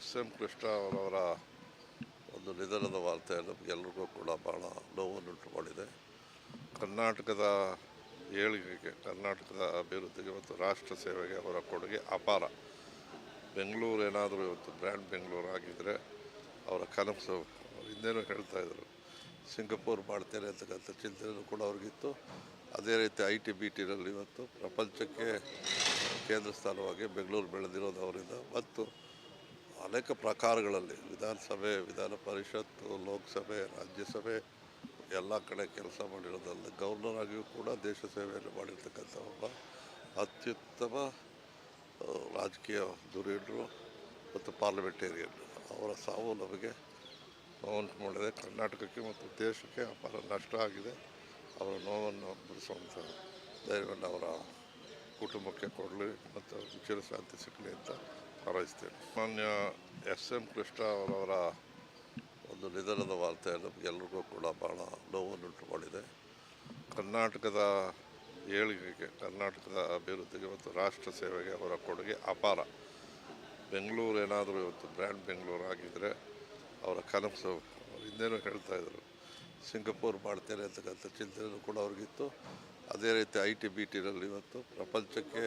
ಕೃಷ್ಣ ಅವರವರ ಒಂದು ನಿಧನದ ವಾರ್ತೆ ನಮಗೆಲ್ಲರಿಗೂ ಕೂಡ ಭಾಳ ನೋವನ್ನುಂಟು ಮಾಡಿದೆ. ಕರ್ನಾಟಕದ ಏಳಿಗೆಗೆ, ಕರ್ನಾಟಕದ ಅಭಿವೃದ್ಧಿಗೆ ಮತ್ತು ರಾಷ್ಟ್ರ ಸೇವೆಗೆ ಅವರ ಕೊಡುಗೆ ಅಪಾರ. ಬೆಂಗಳೂರು ಏನಾದರೂ ಇವತ್ತು ಬ್ರ್ಯಾಂಡ್ ಬೆಂಗಳೂರು ಆಗಿದ್ದರೆ ಅವರ ಕನಸು ಹಿಂದೇನೂ ಹೇಳ್ತಾಯಿದ್ರು, ಸಿಂಗಪೂರ್ ಮಾಡ್ತೇನೆ ಅಂತಕ್ಕಂಥ ಚಿಂತನೆಯೂ ಕೂಡ ಅವ್ರಿಗಿತ್ತು. ಅದೇ ರೀತಿ IT-BTನಲ್ಲಿ ಇವತ್ತು ಪ್ರಪಂಚಕ್ಕೆ ಕೇಂದ್ರ ಸ್ಥಾನವಾಗಿ ಬೆಂಗಳೂರು ಬೆಳೆದಿರೋದು ಅವರಿಂದ. ಮತ್ತು ಅನೇಕ ಪ್ರಕಾರಗಳಲ್ಲಿ ವಿಧಾನಸಭೆ, ವಿಧಾನ ಪರಿಷತ್ತು, ಲೋಕಸಭೆ, ರಾಜ್ಯಸಭೆ ಎಲ್ಲ ಕಡೆ ಕೆಲಸ ಮಾಡಿರೋದಲ್ಲದೆ ಗವರ್ನರ್ ಆಗಿಯೂ ಕೂಡ ದೇಶ ಸೇವೆಯನ್ನು ಮಾಡಿರ್ತಕ್ಕಂಥ ಒಬ್ಬ ಅತ್ಯುತ್ತಮ ರಾಜಕೀಯ ಧುರೀಣರು ಮತ್ತು ಪಾರ್ಲಿಮೆಂಟೇರಿಯನ್. ಅವರ ಸಾವು ನಮಗೆ ನೋವುಂಟು ಮಾಡಿದೆ. ಕರ್ನಾಟಕಕ್ಕೆ ಮತ್ತು ದೇಶಕ್ಕೆ ಅಪಾರ ನಷ್ಟ ಆಗಿದೆ. ಅವರ ನೋವನ್ನು ಬಿಡಿಸುವಂಥ ಧೈರ್ಯವನ್ನು ಅವರ ಕುಟುಂಬಕ್ಕೆ ಕೊಡಲಿ ಮತ್ತು ಚಿರಶಾಂತಿ ಸಿಗಲಿ ಅಂತ ಹಾರೈಸ್ತೇನೆ. ಮಾನ್ಯ ಕೃಷ್ಣ ಅವರವರ ಒಂದು ನಿಧನದ ವಾರ್ತೆ ನಮಗೆಲ್ಲರಿಗೂ ಕೂಡ ಭಾಳ ನೋವನ್ನುಂಟು ಮಾಡಿದೆ. ಕರ್ನಾಟಕದ ಏಳಿಗೆಗೆ, ಕರ್ನಾಟಕದ ಅಭಿವೃದ್ಧಿಗೆ ಮತ್ತು ರಾಷ್ಟ್ರ ಸೇವೆಗೆ ಅವರ ಕೊಡುಗೆ ಅಪಾರ. ಬೆಂಗಳೂರು ಏನಾದರೂ ಇವತ್ತು ಬ್ರ್ಯಾಂಡ್ ಬೆಂಗಳೂರು ಆಗಿದ್ದರೆ ಅವರ ಕನಸು ಹಿಂದೇನೂ ಹೇಳ್ತಾಯಿದ್ರು, ಸಿಂಗಪೂರ್ ಮಾಡ್ತೇನೆ ಅಂತಕ್ಕಂಥ ಚಿಂತನೆಯೂ ಕೂಡ ಅವ್ರಿಗಿತ್ತು. ಅದೇ ರೀತಿ IT-BTನಲ್ಲಿ ಇವತ್ತು ಪ್ರಪಂಚಕ್ಕೆ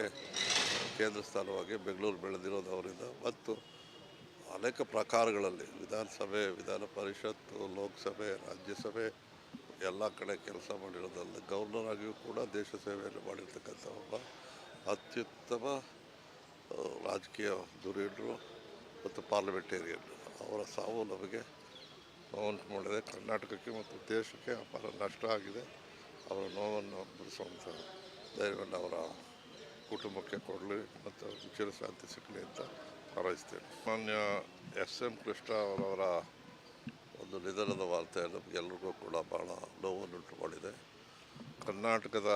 ಕೇಂದ್ರ ಸ್ಥಾನವಾಗಿ ಬೆಂಗಳೂರು ಬೆಳೆದಿರೋದು ಅವರಿಂದ. ಮತ್ತು ಅನೇಕ ಪ್ರಕಾರಗಳಲ್ಲಿ ವಿಧಾನಸಭೆ, ವಿಧಾನ ಪರಿಷತ್ತು, ಲೋಕಸಭೆ, ರಾಜ್ಯಸಭೆ ಎಲ್ಲ ಕಡೆ ಕೆಲಸ ಮಾಡಿರೋದಲ್ಲದೆ ಗವರ್ನರ್ ಆಗಿಯೂ ಕೂಡ ದೇಶ ಸೇವೆಯನ್ನು ಮಾಡಿರ್ತಕ್ಕಂಥ ಒಬ್ಬ ಅತ್ಯುತ್ತಮ ರಾಜಕೀಯ ಧುರೀಣರು ಮತ್ತು ಪಾರ್ಲಿಮೆಂಟೇರಿಯನ್. ಅವರ ಸಾವು ನಮಗೆ ನೋವುಂಟು ಮಾಡಿದೆ. ಕರ್ನಾಟಕಕ್ಕೆ ಮತ್ತು ದೇಶಕ್ಕೆ ಅಪಾರ ನಷ್ಟ ಆಗಿದೆ. ಅವರ ನೋವನ್ನು ಬಿಡಿಸುವಂಥ ಧೈರ್ಯವನ್ನು ಅವರ ಕುಟುಂಬಕ್ಕೆ ಕೊಡಲಿ ಮತ್ತು ಚಿರಶಾಂತಿ ಸಿಗಲಿ ಅಂತ ಹಾರೈಸ್ತೇನೆ. ಮಾನ್ಯ ಕೃಷ್ಣ ಅವರವರ ಒಂದು ನಿಧನದ ವಾರ್ತೆ ನಮಗೆಲ್ಲರಿಗೂ ಕೂಡ ಭಾಳ ನೋವನ್ನುಂಟು ಮಾಡಿದೆ. ಕರ್ನಾಟಕದ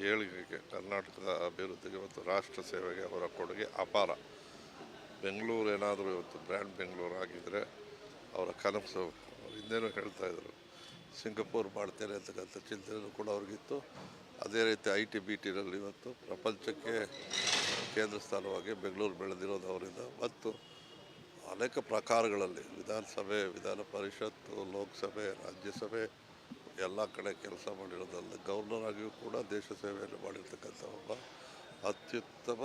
ಏಳಿಗೆಗೆ, ಕರ್ನಾಟಕದ ಅಭಿವೃದ್ಧಿಗೆ ಮತ್ತು ರಾಷ್ಟ್ರ ಸೇವೆಗೆ ಅವರ ಕೊಡುಗೆ ಅಪಾರ. ಬೆಂಗಳೂರು ಏನಾದರೂ ಇವತ್ತು ಬ್ರ್ಯಾಂಡ್ ಬೆಂಗಳೂರು ಆಗಿದ್ದರೆ ಅವರ ಕನಸು ಹಿಂದೇನೂ ಹೇಳ್ತಾಯಿದ್ರು, ಸಿಂಗಪೂರ್ ಮಾಡ್ತೇನೆ ಅಂತಕ್ಕಂಥ ಚಿಂತನೆಯೂ ಕೂಡ ಅವ್ರಿಗಿತ್ತು. ಅದೇ ರೀತಿ IT-BTನಲ್ಲಿ ಇವತ್ತು ಪ್ರಪಂಚಕ್ಕೆ ಕೇಂದ್ರ ಸ್ಥಾನವಾಗಿ ಬೆಂಗಳೂರು ಬೆಳೆದಿರೋದು ಅವರಿಂದ. ಮತ್ತು ಅನೇಕ ಪ್ರಕಾರಗಳಲ್ಲಿ ವಿಧಾನಸಭೆ, ವಿಧಾನ ಪರಿಷತ್ತು, ಲೋಕಸಭೆ, ರಾಜ್ಯಸಭೆ ಎಲ್ಲ ಕಡೆ ಕೆಲಸ ಮಾಡಿರೋದಲ್ಲದೆ ಗವರ್ನರ್ ಆಗಿಯೂ ಕೂಡ ದೇಶ ಸೇವೆಯನ್ನು ಮಾಡಿರ್ತಕ್ಕಂಥ ಒಬ್ಬ ಅತ್ಯುತ್ತಮ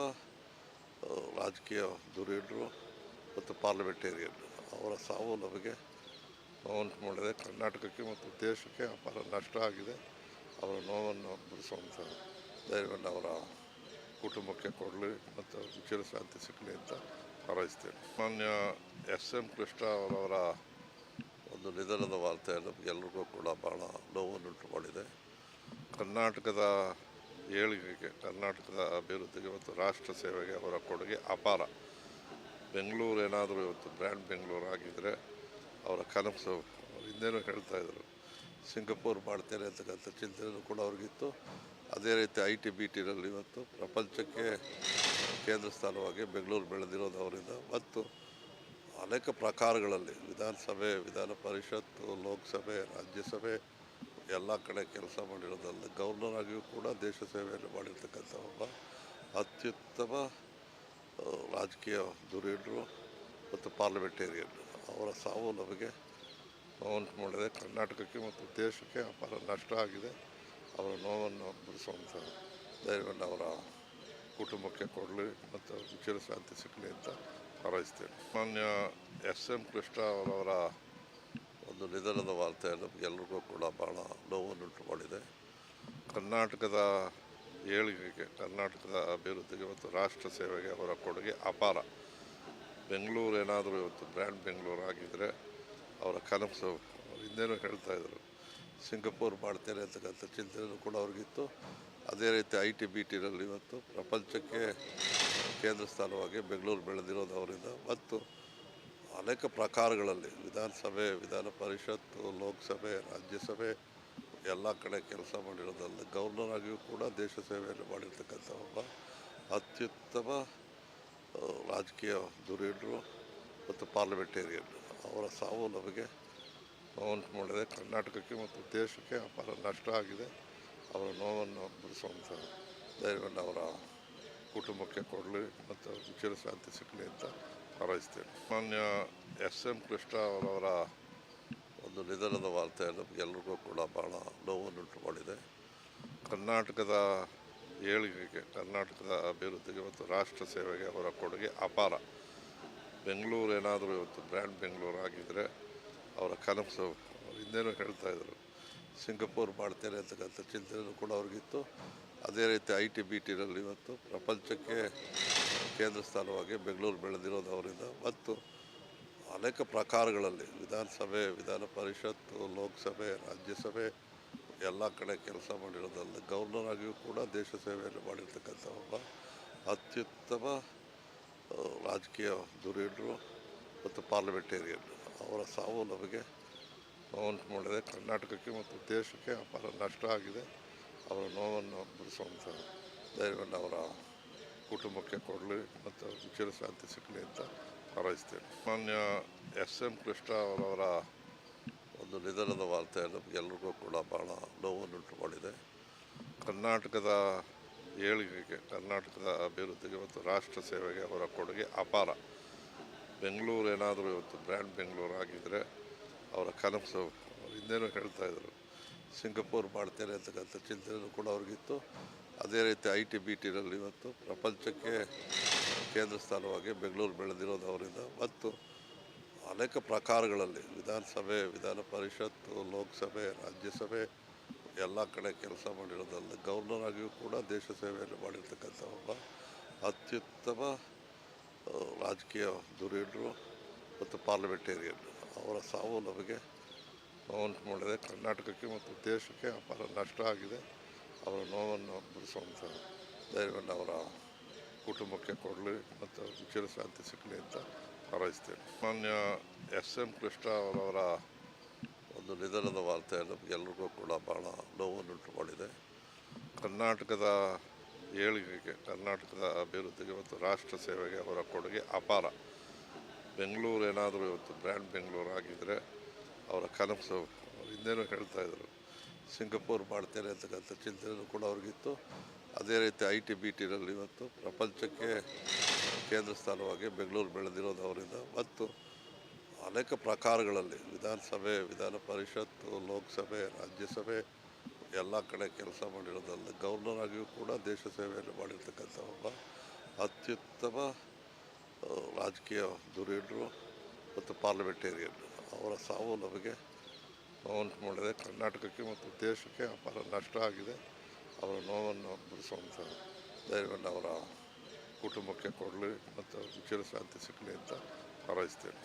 ರಾಜಕೀಯ ಧುರೀಣರು ಮತ್ತು ಪಾರ್ಲಿಮೆಂಟೇರಿಯನ್. ಅವರ ಸಾವು ನಮಗೆ ನೋವುಂಟು ಮಾಡಿದೆ. ಕರ್ನಾಟಕಕ್ಕೆ ಮತ್ತು ದೇಶಕ್ಕೆ ಅಪಾರ ನಷ್ಟ ಆಗಿದೆ. ಅವರ ನೋವನ್ನು ಬಿಡಿಸುವಂಥ ಧೈರ್ಯವನ್ನು ಅವರ ಕುಟುಂಬಕ್ಕೆ ಕೊಡಲಿ ಮತ್ತು ಚಿರಶಾಂತಿ ಸಿಗಲಿ ಅಂತ ಹಾರೈಸ್ತೇನೆ. ಮಾನ್ಯ ಕೃಷ್ಣ ಅವರವರ ಒಂದು ನಿಧನದ ವಾರ್ತೆ ನಮಗೆಲ್ಲರಿಗೂ ಕೂಡ ಭಾಳ ನೋವನ್ನುಂಟು ಮಾಡಿದೆ. ಕರ್ನಾಟಕದ ಏಳಿಗೆಗೆ, ಕರ್ನಾಟಕದ ಅಭಿವೃದ್ಧಿಗೆ ಮತ್ತು ರಾಷ್ಟ್ರ ಸೇವೆಗೆ ಅವರ ಕೊಡುಗೆ ಅಪಾರ. ಬೆಂಗಳೂರು ಏನಾದರೂ ಇವತ್ತು ಬ್ರ್ಯಾಂಡ್ ಬೆಂಗಳೂರು ಆಗಿದ್ದರೆ ಅವರ ಕನಸು ಹಿಂದೇನೂ ಹೇಳ್ತಾಯಿದ್ರು, ಸಿಂಗಪೂರ್ ಮಾಡ್ತೇನೆ ಅಂತಕ್ಕಂಥ ಚಿಂತನೆಯೂ ಕೂಡ ಅವ್ರಿಗಿತ್ತು. ಅದೇ ರೀತಿ IT-BTನಲ್ಲಿ ಇವತ್ತು ಪ್ರಪಂಚಕ್ಕೆ ಕೇಂದ್ರ ಸ್ಥಾನವಾಗಿ ಬೆಂಗಳೂರು ಬೆಳೆದಿರೋದು ಅವರಿಂದ. ಮತ್ತು ಅನೇಕ ಪ್ರಕಾರಗಳಲ್ಲಿ ವಿಧಾನಸಭೆ, ವಿಧಾನ ಪರಿಷತ್ತು, ಲೋಕಸಭೆ, ರಾಜ್ಯಸಭೆ ಎಲ್ಲ ಕಡೆ ಕೆಲಸ ಮಾಡಿರೋದಲ್ಲದೆ ಗವರ್ನರ್ ಆಗಿಯೂ ಕೂಡ ದೇಶ ಸೇವೆಯನ್ನು ಮಾಡಿರ್ತಕ್ಕಂಥ ಒಬ್ಬ ಅತ್ಯುತ್ತಮ ರಾಜಕೀಯ ಧುರೀಣರು ಮತ್ತು ಪಾರ್ಲಿಮೆಂಟೇರಿಯನ್. ಅವರ ಸಾವು ನಮಗೆ ನೋವುಂಟು ಮಾಡಿದೆ. ಕರ್ನಾಟಕಕ್ಕೆ ಮತ್ತು ದೇಶಕ್ಕೆ ಅಪಾರ ನಷ್ಟ ಆಗಿದೆ. ಅವರ ನೋವನ್ನು ಬಿಡಿಸುವಂಥ ಧೈರ್ಯವನ್ನು ಅವರ ಕುಟುಂಬಕ್ಕೆ ಕೊಡಲಿ ಮತ್ತು ಚಿರಶಾಂತಿ ಸಿಗಲಿ ಅಂತ ಹಾರೈಸ್ತೇನೆ. ಮಾನ್ಯ ಕೃಷ್ಣ ಅವರವರ ಒಂದು ನಿಧನದ ವಾರ್ತೆ ನಮಗೆಲ್ಲರಿಗೂ ಕೂಡ ಭಾಳ ನೋವನ್ನುಂಟು ಮಾಡಿದೆ. ಕರ್ನಾಟಕದ ಏಳಿಗೆಗೆ, ಕರ್ನಾಟಕದ ಅಭಿವೃದ್ಧಿಗೆ ಮತ್ತು ರಾಷ್ಟ್ರ ಸೇವೆಗೆ ಅವರ ಕೊಡುಗೆ ಅಪಾರ. ಬೆಂಗಳೂರು ಏನಾದರೂ ಇವತ್ತು ಬ್ರ್ಯಾಂಡ್ ಬೆಂಗಳೂರು ಆಗಿದ್ದರೆ ಅವರ ಕನಸು ಹಿಂದೇನೂ ಹೇಳ್ತಾಯಿದ್ರು, ಸಿಂಗಪೂರ್ ಮಾಡ್ತೇನೆ ಅಂತಕ್ಕಂಥ ಚಿಂತನೆಯೂ ಕೂಡ ಅವ್ರಿಗಿತ್ತು. ಅದೇ ರೀತಿ IT-BTನಲ್ಲಿ ಇವತ್ತು ಪ್ರಪಂಚಕ್ಕೆ ಕೇಂದ್ರ ಸ್ಥಾನವಾಗಿ ಬೆಂಗಳೂರು ಬೆಳೆದಿರೋದು ಅವರಿಂದ. ಮತ್ತು ಅನೇಕ ಪ್ರಕಾರಗಳಲ್ಲಿ ವಿಧಾನಸಭೆ, ವಿಧಾನ ಪರಿಷತ್ತು, ಲೋಕಸಭೆ, ರಾಜ್ಯಸಭೆ ಎಲ್ಲ ಕಡೆ ಕೆಲಸ ಮಾಡಿರೋದಲ್ಲದೆ ಗವರ್ನರ್ ಆಗಿಯೂ ಕೂಡ ದೇಶ ಸೇವೆಯನ್ನು ಮಾಡಿರ್ತಕ್ಕಂಥ ಒಬ್ಬ ಅತ್ಯುತ್ತಮ ರಾಜಕೀಯ ಧುರೀಣರು ಮತ್ತು ಪಾರ್ಲಿಮೆಂಟೇರಿಯನ್. ಅವರ ಸಾವು ನಮಗೆ ನೋವುಂಟು ಮಾಡಿದೆ. ಕರ್ನಾಟಕಕ್ಕೆ ಮತ್ತು ದೇಶಕ್ಕೆ ಅಪಾರ ನಷ್ಟ ಆಗಿದೆ. ಅವರ ನೋವನ್ನು ಬಿಡಿಸುವಂಥ ಧೈರ್ಯವನ್ನು ಅವರ ಕುಟುಂಬಕ್ಕೆ ಕೊಡಲಿ ಮತ್ತು ಚಿರಶಾಂತಿ ಸಿಗಲಿ ಅಂತ ಹಾರೈಸ್ತೇನೆ. ಮಾನ್ಯ ಎಸ್ ಎಂ ಕೃಷ್ಣ ಅವರವರ ಒಂದು ನಿಧನದ ವಾರ್ತೆ ನಮಗೆಲ್ಲರಿಗೂ ಕೂಡ ಭಾಳ ನೋವನ್ನುಂಟು ಮಾಡಿದೆ. ಕರ್ನಾಟಕದ ಏಳಿಗೆಗೆ, ಕರ್ನಾಟಕದ ಅಭಿವೃದ್ಧಿಗೆ ಮತ್ತು ರಾಷ್ಟ್ರ ಸೇವೆಗೆ ಅವರ ಕೊಡುಗೆ ಅಪಾರ. ಬೆಂಗಳೂರು ಏನಾದರೂ ಇವತ್ತು ಬ್ರ್ಯಾಂಡ್ ಬೆಂಗಳೂರು ಆಗಿದ್ದರೆ ಅವರ ಕನಸು, ಹಿಂದೇನೂ ಹೇಳ್ತಾ ಇದ್ರು, ಸಿಂಗಪೂರ್ ಮಾಡ್ತೇನೆ ಅಂತಕ್ಕಂಥ ಚಿಂತನೆಯೂ ಕೂಡ ಅವ್ರಿಗಿತ್ತು. ಅದೇ ರೀತಿ IT-BTನಲ್ಲಿ ಇವತ್ತು ಪ್ರಪಂಚಕ್ಕೆ ಕೇಂದ್ರ ಸ್ಥಾನವಾಗಿ ಬೆಂಗಳೂರು ಬೆಳೆದಿರೋದು ಅವರಿಂದ. ಮತ್ತು ಅನೇಕ ಪ್ರಕಾರಗಳಲ್ಲಿ ವಿಧಾನಸಭೆ, ವಿಧಾನ ಪರಿಷತ್ತು, ಲೋಕಸಭೆ, ರಾಜ್ಯಸಭೆ ಎಲ್ಲ ಕಡೆ ಕೆಲಸ ಮಾಡಿರೋದಲ್ಲದೆ ಗವರ್ನರ್ ಆಗಿಯೂ ಕೂಡ ದೇಶ ಸೇವೆಯನ್ನು ಮಾಡಿರ್ತಕ್ಕಂಥ ಒಬ್ಬ ಅತ್ಯುತ್ತಮ ರಾಜಕೀಯ ಧುರೀಣರು ಮತ್ತು ಪಾರ್ಲಿಮೆಂಟೇರಿಯನ್. ಅವರ ಸಾವು ನಮಗೆ ನೋವುಂಟು ಮಾಡಿದೆ. ಕರ್ನಾಟಕಕ್ಕೆ ಮತ್ತು ದೇಶಕ್ಕೆ ಅಪಾರ ನಷ್ಟ ಆಗಿದೆ. ಅವರ ನೋವನ್ನು ಬಿಡಿಸುವಂಥ ಧೈರ್ಯವನ್ನು ಅವರ ಕುಟುಂಬಕ್ಕೆ ಕೊಡಲಿ ಮತ್ತು ಚಿರಶಾಂತಿ ಸಿಗಲಿ ಅಂತ ಹಾರೈಸ್ತೇನೆ. ಮಾನ್ಯ ಎಸ್ ಎಂ ಕೃಷ್ಣ ಅವರವರ ಒಂದು ನಿಧನದ ವಾರ್ತೆ ನಮಗೆಲ್ಲರಿಗೂ ಕೂಡ ಭಾಳ ನೋವನ್ನುಂಟು ಮಾಡಿದೆ. ಕರ್ನಾಟಕದ ಏಳಿಗೆಗೆ, ಕರ್ನಾಟಕದ ಅಭಿವೃದ್ಧಿಗೆ ಮತ್ತು ರಾಷ್ಟ್ರ ಸೇವೆಗೆ ಅವರ ಕೊಡುಗೆ ಅಪಾರ. ಬೆಂಗಳೂರು ಏನಾದರೂ ಇವತ್ತು ಬ್ರ್ಯಾಂಡ್ ಬೆಂಗಳೂರು ಆಗಿದ್ದರೆ ಅವರ ಕನಸು, ಹಿಂದೇನೂ ಹೇಳ್ತಾ ಇದ್ರು, ಸಿಂಗಪೂರ್ ಮಾಡ್ತೇನೆ ಅಂತಕ್ಕಂಥ ಚಿಂತನೆಯೂ ಕೂಡ ಅವ್ರಿಗಿತ್ತು. ಅದೇ ರೀತಿ IT-BTನಲ್ಲಿ ಇವತ್ತು ಪ್ರಪಂಚಕ್ಕೆ ಕೇಂದ್ರ ಸ್ಥಾನವಾಗಿ ಬೆಂಗಳೂರು ಬೆಳೆದಿರೋದು ಅವರಿಂದ. ಮತ್ತು ಅನೇಕ ಪ್ರಕಾರಗಳಲ್ಲಿ ವಿಧಾನಸಭೆ, ವಿಧಾನ ಪರಿಷತ್ತು, ಲೋಕಸಭೆ, ರಾಜ್ಯಸಭೆ ಎಲ್ಲ ಕಡೆ ಕೆಲಸ ಮಾಡಿರೋದಲ್ಲದೆ ಗವರ್ನರ್ ಆಗಿಯೂ ಕೂಡ ದೇಶ ಸೇವೆಯನ್ನು ಮಾಡಿರ್ತಕ್ಕಂಥ ಒಬ್ಬ ಅತ್ಯುತ್ತಮ ರಾಜಕೀಯ ಧುರೀಣರು ಮತ್ತು ಪಾರ್ಲಿಮೆಂಟೇರಿಯನ್. ಅವರ ಸಾವು ನಮಗೆ ನೋವುಂಟು ಮಾಡಿದೆ. ಕರ್ನಾಟಕಕ್ಕೆ ಮತ್ತು ದೇಶಕ್ಕೆ ಅಪಾರ ನಷ್ಟ ಆಗಿದೆ. ಅವರ ನೋವನ್ನು ಬಿಡಿಸುವಂಥ ಧೈರ್ಯವನ್ನು ಅವರ ಕುಟುಂಬಕ್ಕೆ ಕೊಡಲಿ ಮತ್ತು ಚಿರಶಾಂತಿ ಸಿಗಲಿ ಅಂತ ಹಾರೈಸ್ತೇನೆ. ಮಾನ್ಯ ಎಸ್ ಎಂ ಕೃಷ್ಣ ಅವರವರ ಒಂದು ನಿಧನದ ವಾರ್ತೆ ನಮಗೆಲ್ಲರಿಗೂ ಕೂಡ ಭಾಳ ನೋವನ್ನುಂಟು ಮಾಡಿದೆ. ಕರ್ನಾಟಕದ ಏಳಿಗೆಗೆ, ಕರ್ನಾಟಕದ ಅಭಿವೃದ್ಧಿಗೆ ಮತ್ತು ರಾಷ್ಟ್ರ ಸೇವೆಗೆ ಅವರ ಕೊಡುಗೆ ಅಪಾರ. ಬೆಂಗಳೂರು ಏನಾದರೂ ಇವತ್ತು ಬ್ರ್ಯಾಂಡ್ ಬೆಂಗಳೂರು ಆಗಿದ್ದರೆ ಅವರ ಕನಸು, ಹಿಂದೇನೂ ಹೇಳ್ತಾ ಇದ್ರು, ಸಿಂಗಪೂರ್ ಮಾಡ್ತೇನೆ ಅಂತಕ್ಕಂಥ ಚಿಂತನೆಯೂ ಕೂಡ ಅವ್ರಿಗಿತ್ತು. ಅದೇ ರೀತಿ IT-BTನಲ್ಲಿ ಇವತ್ತು ಪ್ರಪಂಚಕ್ಕೆ ಕೇಂದ್ರ ಸ್ಥಾನವಾಗಿ ಬೆಂಗಳೂರು ಬೆಳೆದಿರೋದು ಅವರಿಂದ. ಮತ್ತು ಅನೇಕ ಪ್ರಕಾರಗಳಲ್ಲಿ ವಿಧಾನಸಭೆ, ವಿಧಾನ ಪರಿಷತ್ತು, ಲೋಕಸಭೆ, ರಾಜ್ಯಸಭೆ ಎಲ್ಲ ಕಡೆ ಕೆಲಸ ಮಾಡಿರೋದಲ್ಲದೆ ಗವರ್ನರ್ ಆಗಿಯೂ ಕೂಡ ದೇಶ ಸೇವೆಯನ್ನು ಮಾಡಿರ್ತಕ್ಕಂಥ ಒಬ್ಬ ಅತ್ಯುತ್ತಮ ರಾಜಕೀಯ ಧುರೀಣರು ಮತ್ತು ಪಾರ್ಲಿಮೆಂಟೇರಿಯನ್. ಅವರ ಸಾವು ನಮಗೆ ನೋವುಂಟು ಮಾಡಿದೆ. ಕರ್ನಾಟಕಕ್ಕೆ ಮತ್ತು ದೇಶಕ್ಕೆ ಅಪಾರ ನಷ್ಟ ಆಗಿದೆ. ಅವರ ನೋವನ್ನು ಬಿಡಿಸುವಂಥ ಧೈರ್ಯವನ್ನು ಅವರ ಕುಟುಂಬಕ್ಕೆ ಕೊಡಲಿ ಮತ್ತು ಚಿರಶಾಂತಿ ಸಿಗಲಿ ಅಂತ ಹಾರೈಸ್ತೇನೆ.